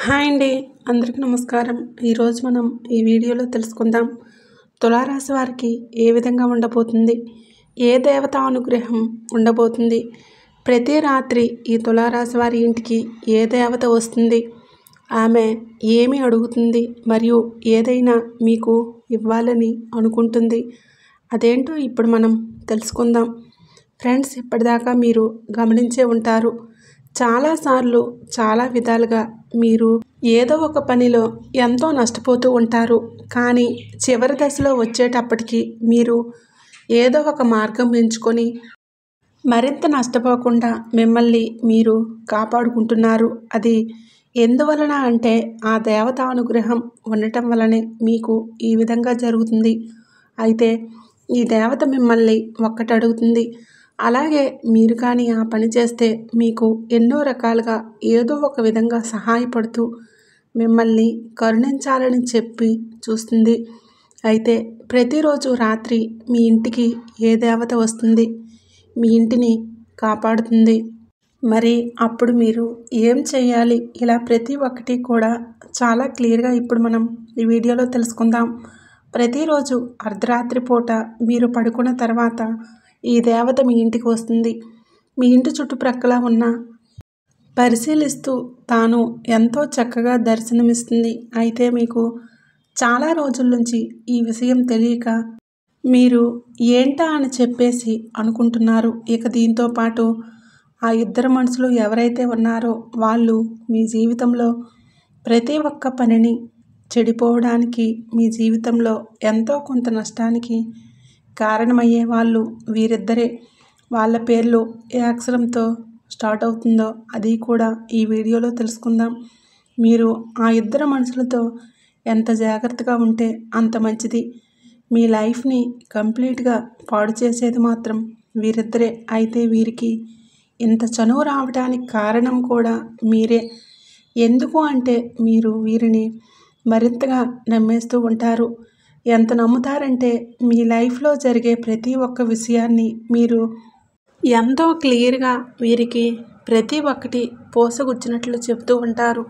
Hi అండి, అందరికీ నమస్కారం. ఈరోజు మనం ఈ వీడియోలో తెలుసుకుందాం తులారాశి వారికి ఏ విధంగా ఉండబోతుంది, ఏ దేవత అనుగ్రహం ఉండబోతుంది, ప్రతి రాత్రి ఈ తులారాశి వారి ఇంటికి ఏ దేవత వస్తుంది, ఆమె ఏమి అడుగుతుంది మరియు ఏదైనా మీకు ఇవ్వాలని అనుకుంటుంది, అదేంటో ఇప్పుడు మనం తెలుసుకుందాం. ఫ్రెండ్స్, ఇప్పటిదాకా మీరు గమనించే ఉంటారు, చాలాసార్లు చాలా విధాలుగా మీరు ఏదో ఒక పనిలో ఎంతో నష్టపోతూ ఉంటారు. కానీ చివరి దశలో వచ్చేటప్పటికి మీరు ఏదో ఒక మార్గం ఎంచుకొని మరింత నష్టపోకుండా మిమ్మల్ని మీరు కాపాడుకుంటున్నారు. అది ఎందువలన అంటే ఆ దేవత అనుగ్రహం ఉండటం వలనే మీకు ఈ విధంగా జరుగుతుంది. అయితే ఈ దేవత మిమ్మల్ని ఒక్కటి అడుగుతుంది. అలాగే మీరు కానీ ఆ పని చేస్తే మీకు ఎన్నో రకాలుగా ఏదో ఒక విధంగా సహాయపడుతూ మిమ్మల్ని కరుణించాలని చెప్పి చూస్తుంది. అయితే ప్రతిరోజు రాత్రి మీ ఇంటికి ఏ దేవత వస్తుంది, మీ ఇంటిని కాపాడుతుంది. మరి అప్పుడు మీరు ఏం చేయాలి, ఇలా ప్రతి ఒక్కటి కూడా చాలా క్లియర్గా ఇప్పుడు మనం ఈ వీడియోలో తెలుసుకుందాం. ప్రతిరోజు అర్ధరాత్రి పూట మీరు పడుకున్న తర్వాత ఈ దేవత మీ ఇంటికి వస్తుంది. మీ ఇంటి చుట్టుప్రక్కల ఉన్న పరిశీలిస్తూ తాను ఎంతో చక్కగా దర్శనమిస్తుంది. అయితే మీకు చాలా రోజుల నుంచి ఈ విషయం తెలియక మీరు ఏంటా అని చెప్పేసి అనుకుంటున్నారు. ఇక దీంతో పాటు ఆ ఇద్దరు మనుషులు ఎవరైతే ఉన్నారో వాళ్ళు మీ జీవితంలో ప్రతి ఒక్క పనిని చెడిపోవడానికి, మీ జీవితంలో ఎంతో కొంత నష్టానికి కారణమయ్యే వాళ్ళు వీరిద్దరే. వాళ్ళ పేర్లు ఏ అక్షరంతో స్టార్ట్ అవుతుందో అది కూడా ఈ వీడియోలో తెలుసుకుందాం. మీరు ఆ ఇద్దరు మనుషులతో ఎంత జాగ్రత్తగా ఉంటే అంత మంచిది. మీ లైఫ్ని కంప్లీట్గా పాడు చేసేది మాత్రం వీరిద్దరే. అయితే వీరికి ఇంత చనువు రావడానికి కారణం కూడా మీరే. ఎందుకు అంటే మీరు వీరిని మరింతగా నమ్మేస్తూ ఉంటారు. ఎంత నమ్ముతారంటే మీ లైఫ్లో జరిగే ప్రతి ఒక్క విషయాన్ని మీరు ఎంతో క్లియర్గా వీరికి ప్రతి ఒక్కటి పోసగుచ్చినట్లు చెప్తూ ఉంటారు.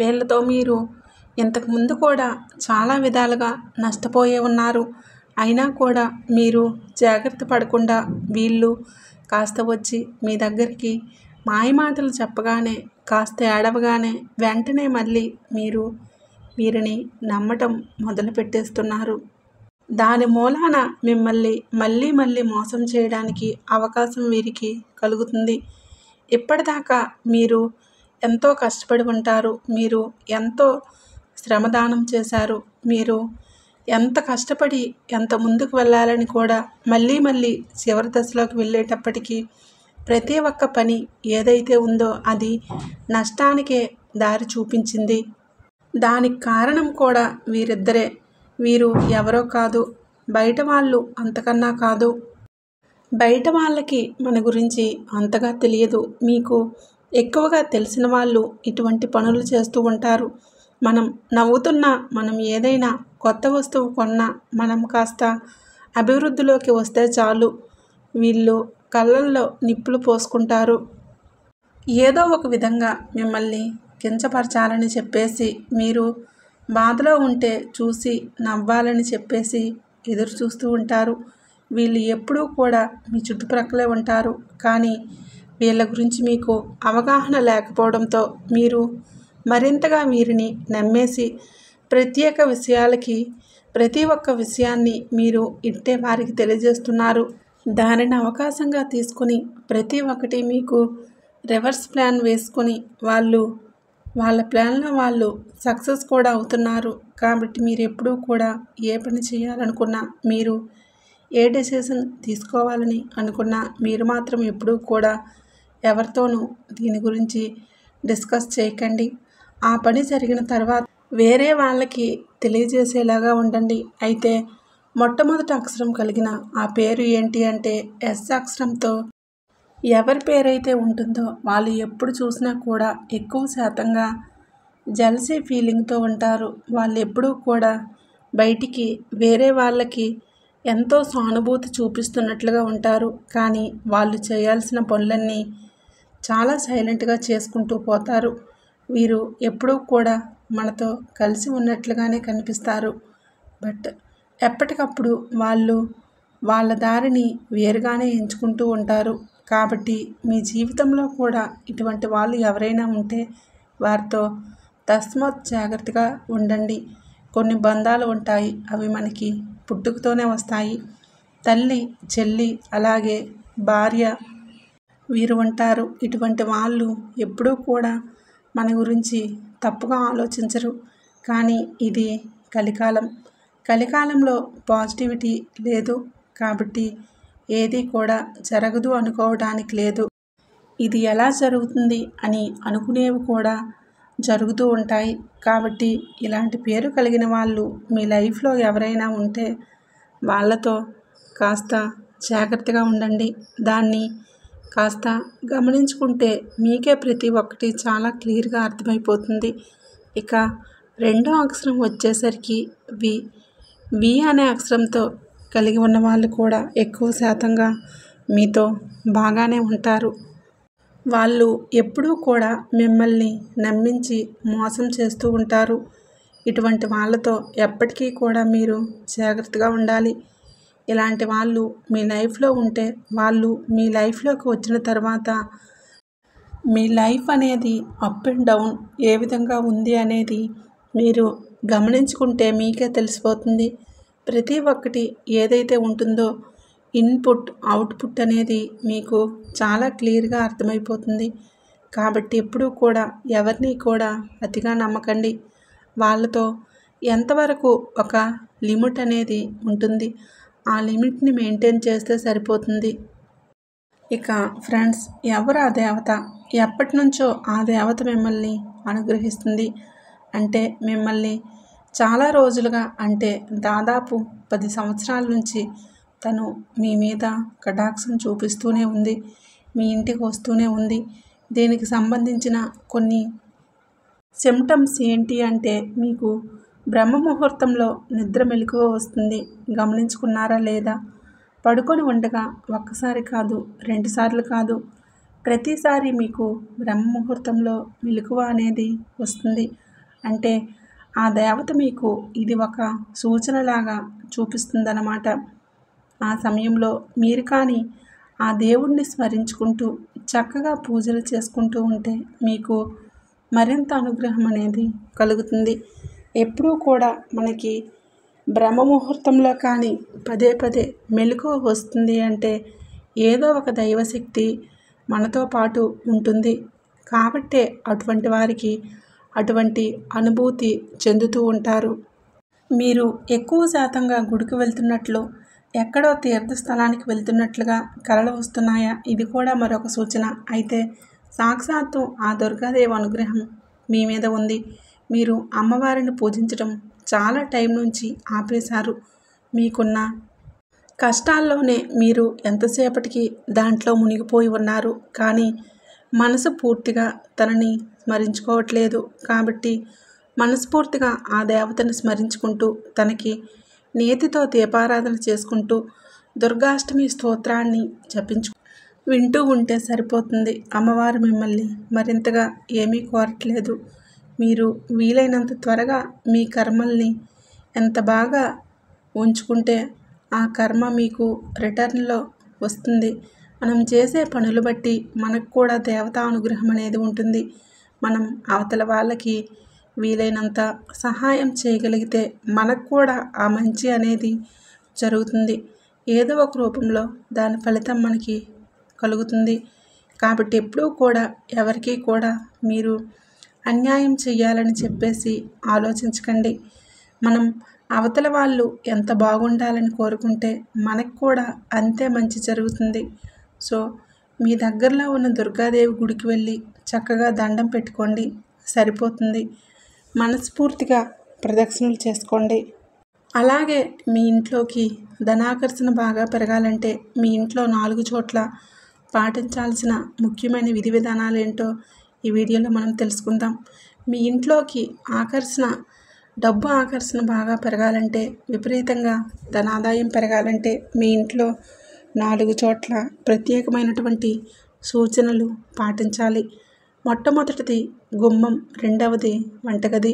వీళ్ళతో మీరు ఇంతకుముందు కూడా చాలా విధాలుగా నష్టపోయే ఉన్నారు. అయినా కూడా మీరు జాగ్రత్త పడకుండా వీళ్ళు కాస్త వచ్చి మీ దగ్గరికి మాయమాటలు చెప్పగానే, కాస్త ఏడవగానే వెంటనే మళ్ళీ మీరు వీరిని నమ్మటం మొదలు పెట్టేస్తున్నారు. దాని మూలాన మిమ్మల్ని మళ్ళీ మళ్ళీ మోసం చేయడానికి అవకాశం వీరికి కలుగుతుంది. ఇప్పటిదాకా మీరు ఎంతో కష్టపడి ఉంటారు. మీరు ఎంతో శ్రమదానం చేశారు. మీరు ఎంత కష్టపడి ఎంత ముందుకు వెళ్ళాలని కూడా మళ్ళీ మళ్ళీ చివరి దశలోకి వెళ్ళేటప్పటికీ ప్రతి ఒక్క పని ఏదైతే ఉందో అది నష్టానికే దారి చూపించింది. దానికి కారణం కూడా వీరిద్దరే. వీరు ఎవరో కాదు, బయట వాళ్ళు అంతకన్నా కాదు. బయట వాళ్ళకి మన గురించి అంతగా తెలియదు. మీకు ఎక్కువగా తెలిసిన వాళ్ళు ఇటువంటి పనులు చేస్తూ ఉంటారు. మనం నవ్వుతున్నా, మనం ఏదైనా కొత్త వస్తువు కొన్నా, మనం కాస్త అభివృద్ధిలోకి వస్తే చాలు వీళ్ళు కళ్ళల్లో నిప్పులు పోసుకుంటారు. ఏదో ఒక విధంగా మిమ్మల్ని కించపరచాలని చెప్పేసి, మీరు బాధలో ఉంటే చూసి నవ్వాలని చెప్పేసి ఎదురు చూస్తూ ఉంటారు. వీళ్ళు ఎప్పుడూ కూడా మీ చుట్టుప్రక్కలే ఉంటారు. కానీ వీళ్ళ గురించి మీకు అవగాహన లేకపోవడంతో మీరు మరింతగా వీరిని నమ్మేసి ప్రత్యేక విషయాలకి ప్రతి ఒక్క విషయాన్ని మీరు ఇట్టే వారికి తెలియజేస్తున్నారు. దానిని అవకాశంగా తీసుకుని ప్రతి ఒక్కటి మీకు రివర్స్ ప్లాన్ వేసుకొని వాళ్ళ ప్లాన్లో వాళ్ళు సక్సెస్ కూడా అవుతున్నారు. కాబట్టి మీరు ఎప్పుడూ కూడా ఏ పని చేయాలనుకున్నా, మీరు ఏ డెసిషన్ తీసుకోవాలని అనుకున్నా మీరు మాత్రం ఎప్పుడూ కూడా ఎవరితోనూ దీని గురించి డిస్కస్ చేయకండి. ఆ పని జరిగిన తర్వాత వేరే వాళ్ళకి తెలియజేసేలాగా ఉండండి. అయితే మొట్టమొదటి అక్షరం కలిగిన ఆ పేరు ఏంటి అంటే ఎస్ అక్షరంతో ఎవరి పేరైతే ఉంటుందో వాళ్ళు ఎప్పుడు చూసినా కూడా ఎక్కువ శాతంగా జెలసీ ఫీలింగ్తో ఉంటారు. వాళ్ళు ఎప్పుడూ కూడా బయటికి వేరే వాళ్ళకి ఎంతో సానుభూతి చూపిస్తున్నట్లుగా ఉంటారు. కానీ వాళ్ళు చేయాల్సిన పనులన్నీ చాలా సైలెంట్గా చేసుకుంటూ పోతారు. వీరు ఎప్పుడూ కూడా మనతో కలిసి ఉన్నట్లుగానే కనిపిస్తారు. బట్ ఎప్పటికప్పుడు వాళ్ళు వాళ్ళ దారిని వేరుగానే ఎంచుకుంటూ ఉంటారు. కాబట్టి మీ జీవితంలో కూడా ఇటువంటి వాళ్ళు ఎవరైనా ఉంటే వారితో తస్మాత్ జాగ్రత్తగా ఉండండి. కొన్ని బంధాలు ఉంటాయి, అవి మనకి పుట్టుకతోనే వస్తాయి. తల్లి, చెల్లి, అలాగే భార్య వీరు ఉంటారు. ఇటువంటి వాళ్ళు ఎప్పుడూ కూడా మన గురించి తప్పుగా ఆలోచించరు. కానీ ఇది కలికాలం. కలికాలంలో పాజిటివిటీ లేదు. కాబట్టి ఏది కూడా జరగదు అనుకోవడానికి లేదు. ఇది ఎలా జరుగుతుంది అని అనుకునేవి కూడా జరుగుతూ ఉంటాయి. కాబట్టి ఇలాంటి పేరు కలిగిన వాళ్ళు మీ లైఫ్లో ఎవరైనా ఉంటే వాళ్ళతో కాస్త జాగ్రత్తగా ఉండండి. దాన్ని కాస్త గమనించుకుంటే మీకే ప్రతి ఒక్కటి చాలా క్లియర్గా అర్థమైపోతుంది. ఇక రెండో అక్షరం వచ్చేసరికి వి. వి అనే అక్షరంతో కలిగి ఉన్న వాళ్ళు కూడా ఎక్కువ శాతంగా మీతో బాగానే ఉంటారు. వాళ్ళు ఎప్పుడూ కూడా మిమ్మల్ని నమ్మించి మోసం చేస్తూ ఉంటారు. ఇటువంటి వాళ్ళతో ఎప్పటికీ కూడా మీరు జాగ్రత్తగా ఉండాలి. ఇలాంటి వాళ్ళు మీ లైఫ్లో ఉంటే వాళ్ళు మీ లైఫ్లోకి వచ్చిన తర్వాత మీ లైఫ్ అనేది అప్ అండ్ డౌన్ ఏ విధంగా ఉంది అనేది మీరు గమనించుకుంటే మీకే తెలిసిపోతుంది. ప్రతి ఒక్కటి ఏదైతే ఉంటుందో ఇన్పుట్, అవుట్పుట్ అనేది మీకు చాలా క్లియర్గా అర్థమైపోతుంది. కాబట్టి ఎప్పుడూ కూడా ఎవరిని కూడా అతిగా నమ్మకండి. వాళ్ళతో ఎంతవరకు ఒక లిమిట్ అనేది ఉంటుంది, ఆ లిమిట్ని మెయింటైన్ చేస్తే సరిపోతుంది. ఇక ఫ్రెండ్స్, ఎవరు ఆ దేవత? ఎప్పటి నుంచో ఆ దేవత మిమ్మల్ని అనుగ్రహిస్తుంది అంటే మిమ్మల్ని చాలా రోజులుగా, అంటే దాదాపు 10 సంవత్సరాల నుంచి తను మీ మీద కటాక్షం చూపిస్తూనే ఉంది. మీ ఇంటికి వస్తూనే ఉంది. దీనికి సంబంధించిన కొన్ని సిమ్టమ్స్ ఏంటి అంటే మీకు బ్రహ్మ ముహూర్తంలో నిద్ర మెలకువ వస్తుంది. గమనించుకున్నారా లేదా? పడుకొని ఉండగా ఒక్కసారి కాదు, 2 సార్లు కాదు, ప్రతిసారి మీకు బ్రహ్మ ముహూర్తంలో మెలకువ అనేది వస్తుంది. అంటే ఆ దేవత మీకు ఇది ఒక సూచనలాగా చూపిస్తుందన్నమాట. ఆ సమయంలో మీరు కానీ ఆ దేవుణ్ణి స్మరించుకుంటూ చక్కగా పూజలు చేసుకుంటూ ఉంటే మీకు మరింత అనుగ్రహం అనేది కలుగుతుంది. ఎప్పుడూ కూడా మనకి బ్రహ్మ ముహూర్తంలో కానీ పదే పదే మెలకువ వస్తుంది అంటే ఏదో ఒక దైవశక్తి మనతో పాటు ఉంటుంది. కాబట్టే అటువంటి వారికి అటువంటి అనుభూతి చెందుతూ ఉంటారు. మీరు ఎక్కువ శాతంగా గుడికి వెళ్తున్నట్లు, ఎక్కడో తీర్థస్థలానికి వెళ్తున్నట్లుగా కలలు వస్తున్నాయా? ఇది కూడా మరొక సూచన. అయితే సాక్షాత్తు ఆ దుర్గాదేవి అనుగ్రహం మీ మీద ఉంది. మీరు అమ్మవారిని పూజించడం చాలా టైం నుంచి ఆపేశారు. మీకున్న కష్టాల్లోనే మీరు ఎంతసేపటికి దాంట్లో మునిగిపోయి ఉన్నారు. కానీ మనసు పూర్తిగా తనని స్మరించుకోవట్లేదు. కాబట్టి మనస్ఫూర్తిగా ఆ దేవతని స్మరించుకుంటూ తనకి నేతితో దీపారాధన చేసుకుంటూ దుర్గాష్టమి స్తోత్రాన్ని జపించు వింటూ ఉంటే సరిపోతుంది. అమ్మవారు మిమ్మల్ని మరింతగా ఏమీ కోరట్లేదు. మీరు వీలైనంత త్వరగా మీ కర్మల్ని ఎంత బాగా ఉంచుకుంటే ఆ కర్మ మీకు రిటర్న్లో వస్తుంది. మనం చేసే పనులు బట్టి మనకు కూడా దేవతా అనుగ్రహం అనేది ఉంటుంది. మనం అవతల వాళ్ళకి వీలైనంత సహాయం చేయగలిగితే మనకు కూడా ఆ మంచి అనేది జరుగుతుంది. ఏదో ఒక రూపంలో దాని ఫలితం మనకి కలుగుతుంది. కాబట్టి ఎప్పుడూ కూడా ఎవరికీ కూడా మీరు అన్యాయం చేయాలని చెప్పేసి ఆలోచించకండి. మనం అవతల వాళ్ళు ఎంత బాగుండాలని కోరుకుంటే మనకు కూడా అంతే మంచి జరుగుతుంది. సో మీ దగ్గరలో ఉన్న దుర్గాదేవి గుడికి వెళ్ళి చక్కగా దండం పెట్టుకోండి, సరిపోతుంది. మనస్ఫూర్తిగా ప్రదక్షిణలు చేసుకోండి. అలాగే మీ ఇంట్లోకి ధనాకర్షణ బాగా పెరగాలంటే మీ ఇంట్లో 4 చోట్ల పాటించాల్సిన ముఖ్యమైన విధి విధానాలు ఏంటో ఈ వీడియోలో మనం తెలుసుకుందాం. మీ ఇంట్లోకి డబ్బు ఆకర్షణ బాగా పెరగాలంటే, విపరీతంగా ధనాదాయం పెరగాలంటే మీ ఇంట్లో 4 చోట్ల ప్రత్యేకమైనటువంటి సూచనలు పాటించాలి. మొట్టమొదటిది గుమ్మం, రెండవది వంటగది,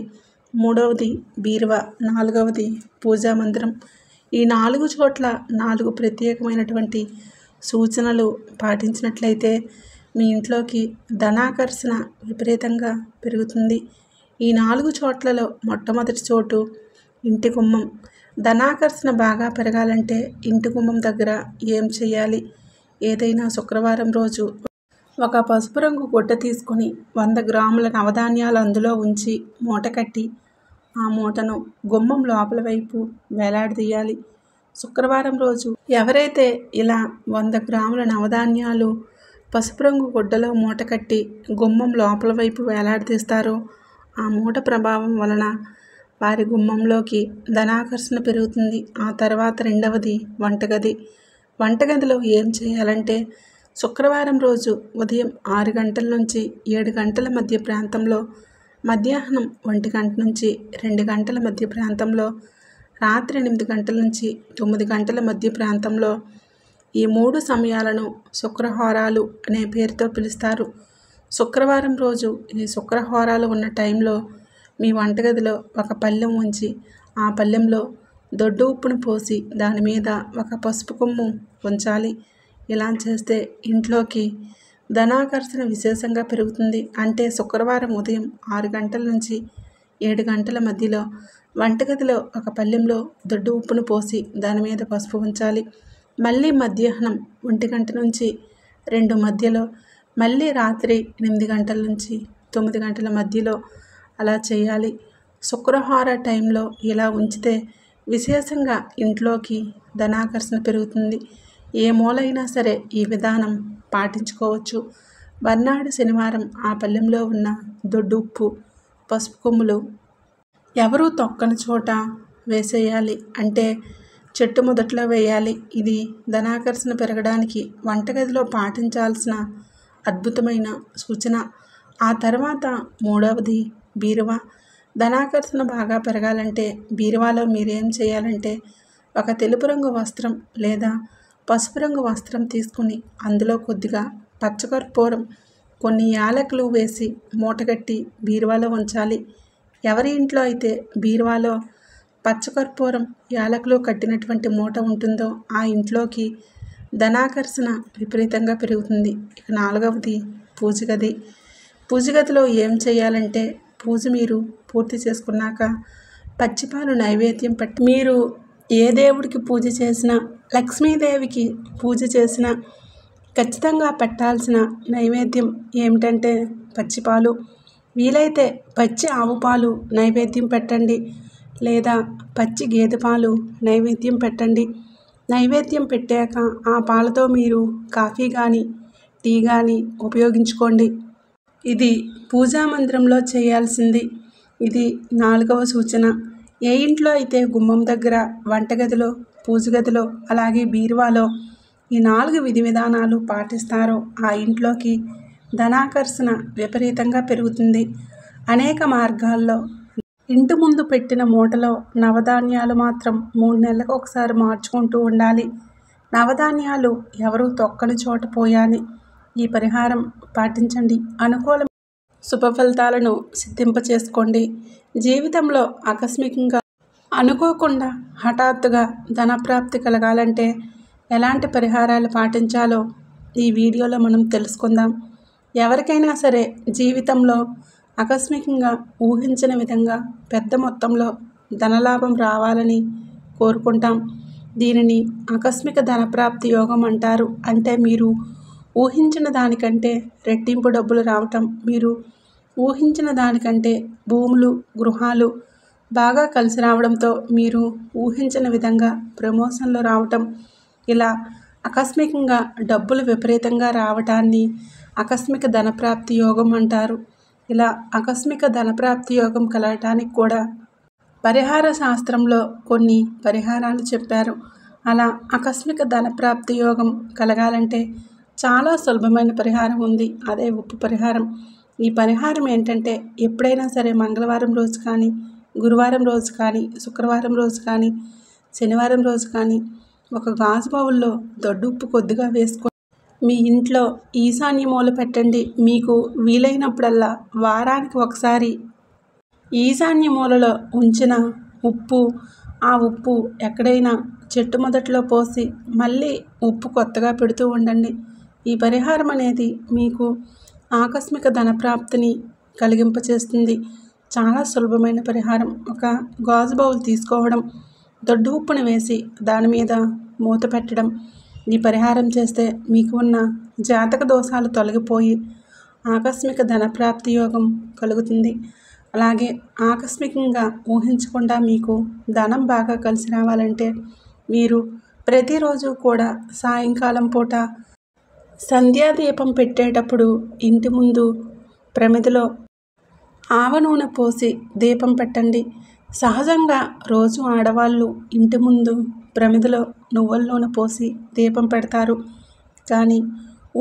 మూడవది బీరువా, నాలుగవది పూజా మందిరం. ఈ 4 చోట్ల 4 ప్రత్యేకమైనటువంటి సూచనలు పాటించినట్లయితే మీ ఇంట్లోకి ధనాకర్షణ విపరీతంగా పెరుగుతుంది. ఈ 4 చోట్లలో మొట్టమొదటి చోటు ఇంటి గుమ్మం. ధనాకర్షణ బాగా పెరగాలంటే ఇంటి గుమ్మం దగ్గర ఏం చేయాలి? ఏదైనా శుక్రవారం రోజు ఒక పసుపు రంగు గుడ్డ తీసుకొని 100 గ్రాముల నవధాన్యాలు అందులో ఉంచి మూట కట్టి ఆ మూటను గుమ్మం లోపల వైపు వేలాడదీయాలి. శుక్రవారం రోజు ఎవరైతే ఇలా 100 గ్రాముల నవధాన్యాలు పసుపు రంగు గుడ్డలో మూట కట్టి గుమ్మం లోపల వైపు వేలాడదీస్తారో ఆ మూట ప్రభావం వలన వారి గుమ్మంలోకి ధనాకర్షణ పెరుగుతుంది. ఆ తర్వాత రెండవది వంటగది. వంటగదిలో ఏం చేయాలంటే శుక్రవారం రోజు ఉదయం 6 గంటల నుంచి 7 గంటల మధ్య ప్రాంతంలో, మధ్యాహ్నం 1 గంట నుంచి 2 గంటల మధ్య ప్రాంతంలో, రాత్రి 8 గంటల నుంచి 9 గంటల మధ్య ప్రాంతంలో ఈ 3 సమయాలను శుక్రహోరాలు అనే పేరుతో పిలుస్తారు. శుక్రవారం రోజు ఈ శుక్రహోరాలు ఉన్న టైంలో మీ వంటగదిలో ఒక పళ్ళెం ఉంచి ఆ పళ్ళెంలో దొడ్డు ఉప్పును పోసి దాని మీద ఒక పసుపు కొమ్ము ఉంచాలి. ఇలా చేస్తే ఇంట్లోకి ధనాకర్షణ విశేషంగా పెరుగుతుంది. అంటే శుక్రవారం ఉదయం 6 గంటల నుంచి 7 గంటల మధ్యలో వంటగదిలో ఒక పళ్ళెంలో దొడ్డు ఉప్పును పోసి దాని మీద పసుపు ఉంచాలి. మళ్ళీ మధ్యాహ్నం 1 గంట నుంచి 2 మధ్యలో, మళ్ళీ రాత్రి 8 గంటల నుంచి 9 గంటల మధ్యలో అలా చేయాలి. శుక్రవార టైంలో ఇలా ఉంచితే విశేషంగా ఇంట్లోకి ధనాకర్షణ పెరుగుతుంది. ఏ మూలైనా సరే ఈ విధానం పాటించుకోవచ్చు. మర్నాడు శనివారం ఆ పళ్ళెంలో ఉన్న దొడ్డు ఉప్పు, పసుపు కొమ్ములు ఎవరూ తొక్కని చోట వేసేయాలి. అంటే చెట్టు మొదట్లో వేయాలి. ఇది ధనాకర్షణ పెరగడానికి వంటగదిలో పాటించాల్సిన అద్భుతమైన సూచన. ఆ తర్వాత మూడవది బీరువా. ధనాకర్షణ బాగా పెరగాలంటే బీరువాలో మీరేం చేయాలంటే ఒక తెలుపు రంగు వస్త్రం లేదా పసుపు రంగు వస్త్రం తీసుకుని అందులో కొద్దిగా పచ్చకర్పూరం, కొన్ని యాలకులు వేసి మూటగట్టి బీరువాలో ఉంచాలి. ఎవరి ఇంట్లో అయితే బీరువాలో పచ్చకర్పూరం, యాలకులు కట్టినటువంటి మూట ఉంటుందో ఆ ఇంట్లోకి ధనాకర్షణ విపరీతంగా పెరుగుతుంది. ఇక నాలుగవది పూజగది. పూజగదిలో ఏం చేయాలంటే పూజ మీరు పూర్తి చేసుకున్నాక పచ్చిపాలు నైవేద్యం పెట్టి, మీరు ఏ దేవుడికి పూజ చేసినా, లక్ష్మీదేవికి పూజ చేసినా ఖచ్చితంగా పెట్టాల్సిన నైవేద్యం ఏమిటంటే పచ్చిపాలు. వీలైతే పచ్చి ఆవు పాలు నైవేద్యం పెట్టండి, లేదా పచ్చి గేదె పాలు నైవేద్యం పెట్టండి. నైవేద్యం పెట్టాక ఆ పాలతో మీరు కాఫీ కానీ టీ కానీ ఉపయోగించుకోండి. ఇది పూజా మందిరంలో చేయాల్సింది. ఇది 4వ సూచన. ఏ ఇంట్లో అయితే గుమ్మం దగ్గర, వంటగదిలో, పూజగదిలో, అలాగే బీరువాలో ఈ 4 విధి విధానాలు పాటిస్తారో ఆ ఇంట్లోకి ధనాకర్షణ విపరీతంగా పెరుగుతుంది. అనేక మార్గాల్లో ఇంటి ముందు పెట్టిన మూటలో నవధాన్యాలు మాత్రం 3 నెలలకు ఒకసారి మార్చుకుంటూ ఉండాలి. నవధాన్యాలు ఎవరూ తొక్కని చోట పోయాలి. ఈ పరిహారం పాటించండి. అనుకూల శుభ ఫలితాలను సిద్ధింపచేసుకోండి. జీవితంలో ఆకస్మికంగా అనుకోకుండా హఠాత్తుగా ధనప్రాప్తి కలగాలంటే ఎలాంటి పరిహారాలు పాటించాలో ఈ వీడియోలో మనం తెలుసుకుందాం. ఎవరికైనా సరే జీవితంలో ఆకస్మికంగా ఊహించని విధంగా పెద్ద మొత్తంలో ధనలాభం రావాలని కోరుకుంటాం. దీనిని ఆకస్మిక ధనప్రాప్తి యోగం అంటారు. అంటే మీరు ఊహించిన దానికంటే రెట్టింపు డబ్బులు రావటం, మీరు ఊహించిన దానికంటే భూములు, గృహాలు బాగా కలిసి రావడంతో మీరు ఊహించిన విధంగా ప్రమోషన్లు రావటం, ఇలా ఆకస్మికంగా డబ్బులు విపరీతంగా రావటాన్ని ఆకస్మిక ధనప్రాప్తి యోగం అంటారు. ఇలా ఆకస్మిక ధనప్రాప్తి యోగం కలగటానికి కూడా పరిహార శాస్త్రంలో కొన్ని పరిహారాలు చెప్పారు. అలా ఆకస్మిక ధనప్రాప్తి యోగం కలగాలంటే చాలా సులభమైన పరిహారం ఉంది. అదే ఉప్పు పరిహారం. ఈ పరిహారం ఏంటంటే ఎప్పుడైనా సరే మంగళవారం రోజు కానీ, గురువారం రోజు కానీ, శుక్రవారం రోజు కానీ, శనివారం రోజు కానీ ఒక గాజు బౌల్లో దొడ్డు ఉప్పు కొద్దిగా వేసుకొని మీ ఇంట్లో ఈశాన్య మూల పెట్టండి. మీకు వీలైనప్పుడల్లా వారానికి ఒకసారి ఈశాన్య మూలలో ఉంచిన ఉప్పు, ఆ ఉప్పు ఎక్కడైనా చెట్టు మొదట్లో పోసి మళ్ళీ ఉప్పు కొత్తగా పెడుతూ ఉండండి. ఈ పరిహారం అనేది మీకు ఆకస్మిక ధనప్రాప్తిని కలిగింపచేస్తుంది. చాలా సులభమైన పరిహారం. ఒక గాజు బౌల్ తీసుకోవడం, దొడ్డు ఉప్పును వేసి దాని మీద మూత పెట్టడం. ఈ పరిహారం చేస్తే మీకు ఉన్న జాతక దోషాలు తొలగిపోయి ఆకస్మిక ధనప్రాప్తి యోగం కలుగుతుంది. అలాగే ఆకస్మికంగా ఊహించకుండా మీకు ధనం బాగా కలిసి రావాలంటే మీరు ప్రతిరోజు కూడా సాయంకాలం పూట సంధ్యాదీపం పెట్టేటప్పుడు ఇంటి ముందు ప్రమిదలో ఆవ నూనె పోసి దీపం పెట్టండి. సహజంగా రోజు ఆడవాళ్ళు ఇంటి ముందు ప్రమిదలో నువ్వుల నూనె పోసి దీపం పెడతారు. కానీ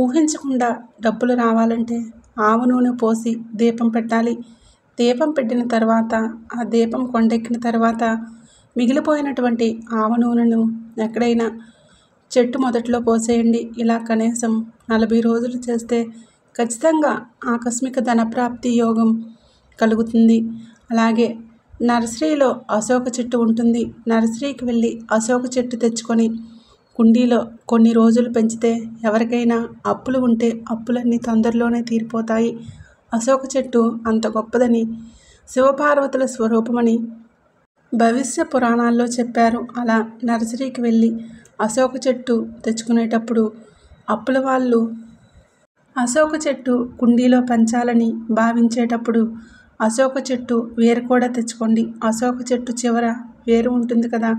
ఊహించకుండా డబ్బులు రావాలంటే ఆవ నూనె పోసి దీపం పెట్టాలి. దీపం పెట్టిన తర్వాత ఆ దీపం కొండెక్కిన తర్వాత మిగిలిపోయినటువంటి ఆవ నూనెను ఎక్కడైనా చెట్టు మొదట్లో పోసేయండి. ఇలా కనీసం 40 రోజులు చేస్తే ఖచ్చితంగా ఆకస్మిక ధనప్రాప్తి యోగం కలుగుతుంది. అలాగే నర్సరీలో అశోక చెట్టు ఉంటుంది. నర్సరీకి వెళ్ళి అశోక చెట్టు తెచ్చుకొని కుండీలో కొన్ని రోజులు పెంచితే ఎవరికైనా అప్పులు ఉంటే అప్పులన్నీ తొందరలోనే తీరిపోతాయి. అశోక చెట్టు అంత గొప్పదని, శివపార్వతుల స్వరూపమని భవిష్య పురాణాల్లో చెప్పారు. అలా నర్సరీకి వెళ్ళి అశోక చెట్టు తెచ్చుకునేటప్పుడు అప్పుల వాళ్ళు అశోక చెట్టు కుండీలో పెంచాలని భావించేటప్పుడు అశోక చెట్టు వేరు కూడా తెచ్చుకోండి. అశోక చెట్టు చివర వేరు ఉంటుంది కదా,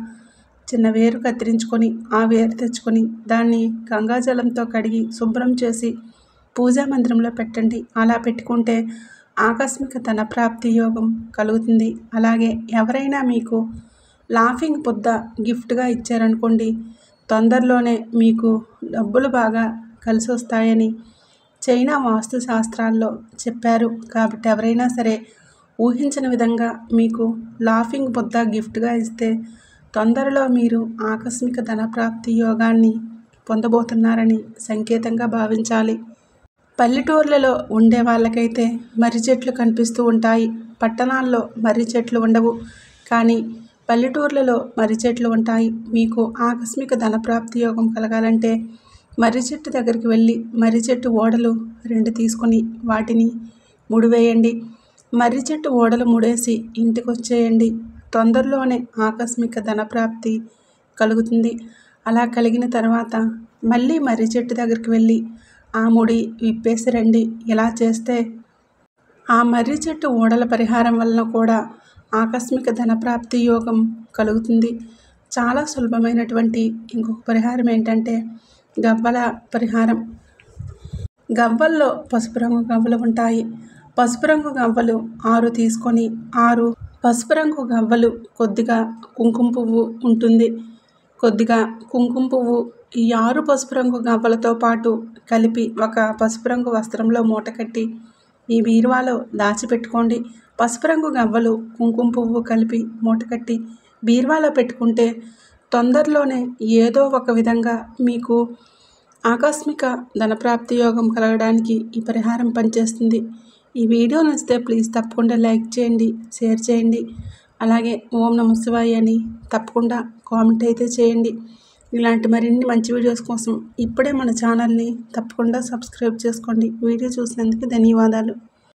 చిన్న వేరు కత్తిరించుకొని ఆ వేరు తెచ్చుకొని దాన్ని గంగాజలంతో కడిగి శుభ్రం చేసి పూజా మందిరంలో పెట్టండి. అలా పెట్టుకుంటే ఆకస్మిక ధనప్రాప్తి యోగం కలుగుతుంది. అలాగే ఎవరైనా మీకు లాఫింగ్ బుద్ధ గిఫ్ట్గా ఇచ్చారనుకోండి, తొందరలోనే మీకు డబ్బులు బాగా కలిసి వస్తాయని చైనా వాస్తు శాస్త్రాల్లో చెప్పారు. కాబట్టి ఎవరైనా సరే ఊహించిన విధంగా మీకు లాఫింగ్ బుద్ధ గిఫ్ట్గా ఇస్తే తొందరలో మీరు ఆకస్మిక ధనప్రాప్తి యోగాన్ని పొందబోతున్నారని సంకేతంగా భావించాలి. పల్లెటూర్లలో ఉండే వాళ్ళకైతే మర్రి చెట్లు కనిపిస్తూ ఉంటాయి. పట్టణాల్లో మర్రి చెట్లు ఉండవు. కానీ పల్లెటూర్లలో మర్రి చెట్లు ఉంటాయి. మీకు ఆకస్మిక ధనప్రాప్తి యోగం కలగాలంటే మర్రి చెట్టు దగ్గరికి వెళ్ళి మర్రి చెట్టు ఓడలు 2 తీసుకొని వాటిని ముడివేయండి. మర్రి చెట్టు ఓడలు ముడేసి ఇంటికి వచ్చేయండి. తొందరలోనే ఆకస్మిక ధనప్రాప్తి కలుగుతుంది. అలా కలిగిన తర్వాత మళ్ళీ మర్రి చెట్టు దగ్గరికి వెళ్ళి ఆ ముడి విప్పేసి రండి. ఇలా చేస్తే ఆ మర్రి చెట్టు ఓడల పరిహారం వలన కూడా ఆకస్మిక ధనప్రాప్తి యోగం కలుగుతుంది. చాలా సులభమైనటువంటి ఇంకొక పరిహారం ఏంటంటే గవ్వల పరిహారం. గవ్వల్లో పసుపు రంగు గవ్వలు ఉంటాయి. పసుపు రంగు గవ్వలు 6 తీసుకొని 6 పసుపు రంగు గవ్వలు, కొద్దిగా కుంకుమ పువ్వు ఉంటుంది. కొద్దిగా కుంకుమ పువ్వు ఈ 6 పసుపు రంగు గవ్వలతో పాటు కలిపి ఒక పసుపు రంగు వస్త్రంలో మూట కట్టి ఈ బీరువాలో దాచిపెట్టుకోండి. పసుపు రంగు గవ్వలు, కుంకుమ పువ్వు కలిపి మూట కట్టి బీరువాలో పెట్టుకుంటే తొందరలోనే ఏదో ఒక విధంగా మీకు ఆకస్మిక ధనప్రాప్తి యోగం కలగడానికి ఈ పరిహారం పనిచేస్తుంది. ఈ వీడియో నచ్చితే ప్లీజ్ తప్పకుండా లైక్ చేయండి, షేర్ చేయండి. అలాగే ఓం నమః శివాయ అని తప్పకుండా కామెంట్ అయితే చేయండి. ఇలాంటి మరిన్ని మంచి వీడియోస్ కోసం ఇప్పుడే మన ఛానల్ని తప్పకుండా సబ్స్క్రైబ్ చేసుకోండి. వీడియో చూసినందుకు ధన్యవాదాలు.